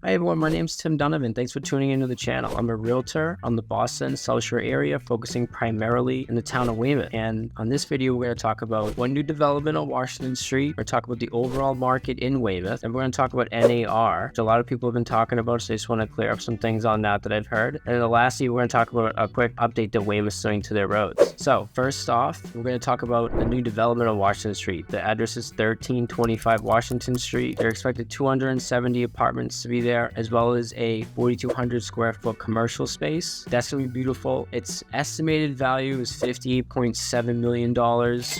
Hi everyone, my name's Tim Donovan. Thanks for tuning into the channel. I'm a realtor on the Boston South Shore area, focusing primarily in the town of Weymouth. And on this video, we're going to talk about one new development on Washington Street. We're going to talk about the overall market in Weymouth, and we're going to talk about NAR, which a lot of people have been talking about, so I just want to clear up some things on that I've heard. And then lastly, we're going to talk about a quick update that Weymouth's doing to their roads. So first off, we're going to talk about the new development on Washington Street. The address is 1325 Washington Street. They're expected 270 apartments to be there, as well as a 4,200 square foot commercial space. That's gonna be beautiful. Its estimated value is $58.7 million,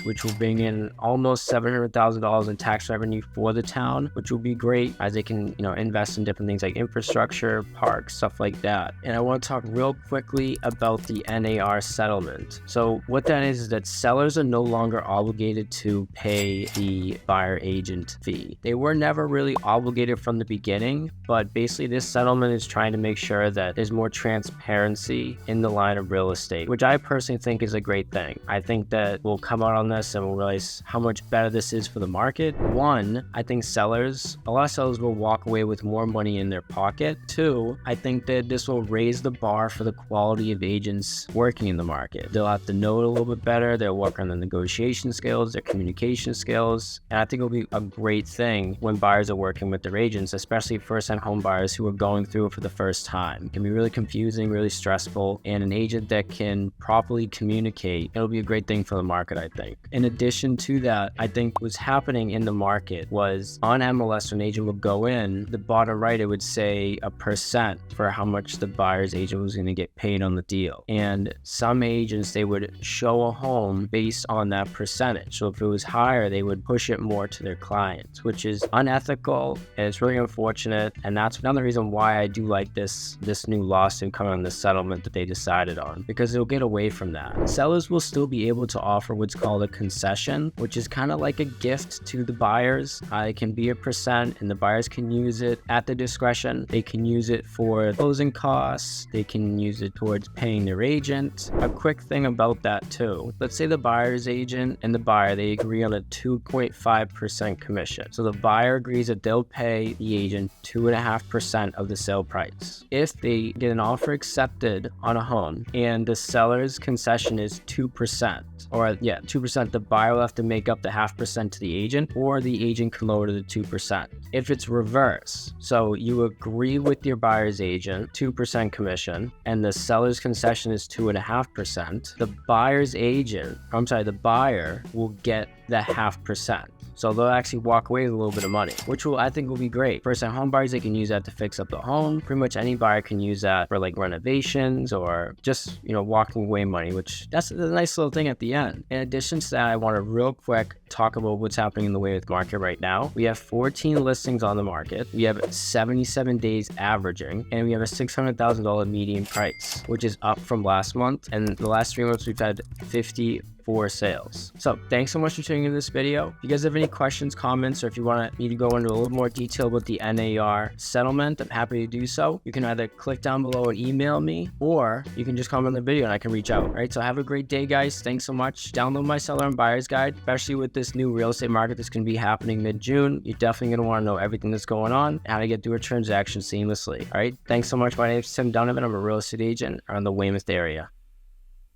which will bring in almost $700,000 in tax revenue for the town, which will be great as they can, invest in different things like infrastructure, parks, stuff like that. And I want to talk real quickly about the NAR settlement. So what that is that sellers are no longer obligated to pay the buyer agent fee. They were never really obligated from the beginning, but basically this settlement is trying to make sure that there's more transparency in the line of real estate, which I personally think is a great thing. I think that we'll come out on this and we'll realize how much better this is for the market. One, I think a lot of sellers will walk away with more money in their pocket. Two, I think that this will raise the bar for the quality of agents working in the market. They'll have to know it a little bit better. They'll work on the negotiation skills, their communication skills, and I think it'll be a great thing when buyers are working with their agents, especially first-time home buyers who are going through it for the first time. It can be really confusing, really stressful, and an agent that can properly communicate, it'll be a great thing for the market, I think. In addition to that, I think what's happening in the market was on MLS, when an agent would go in, the bottom right, it would say a percent for how much the buyer's agent was going to get paid on the deal. And some agents, they would show a home based on that percentage. So if it was higher, they would push it more to their clients, which is unethical, and it's really unfortunate. And that's another reason why I do like this new lawsuit coming on, the settlement that they decided on, because it'll get away from that. Sellers will still be able to offer what's called a concession, which is kind of like a gift to the buyers. It can be a percent, and the buyers can use it at their discretion. They can use it for closing costs. They can use it towards paying their agent. A quick thing about that too, let's say the buyer's agent and the buyer, they agree on a 2.5% commission. So the buyer agrees that they'll pay the agent 2.5% of the sale price. If they get an offer accepted on a home and the seller's concession is 2%, 2%, the buyer will have to make up the 0.5% to the agent, or the agent can lower to the 2%. If it's reverse, so you agree with your buyer's agent, 2% commission, and the seller's concession is 2.5%, the buyer will get the 0.5%. So they'll actually walk away with a little bit of money, which I think will be great. First-time home buyers, they can use that to fix up the home. Pretty much any buyer can use that for like renovations or just, walking away money, which that's a nice little thing at the end. In addition to that, I want to real quick talk about what's happening in the Weymouth market right now. We have 14 listings on the market. We have 77 days averaging, and we have a $600,000 median price, which is up from last month. And the last 3 months, we've had 54 sales. So thanks so much for tuning in this video. If you guys have any questions, comments, or if you want me to go into a little more detail about the NAR settlement, I'm happy to do so. You can either click down below and email me, or you can just comment on the video and I can reach out. All right, so have a great day, guys. Thanks so much. Download my seller and buyer's guide, especially with this new real estate market that's going to be happening mid-June. You're definitely going to want to know everything that's going on and how to get through a transaction seamlessly. All right, thanks so much. My name is Tim Donovan. I'm a real estate agent around the Weymouth area.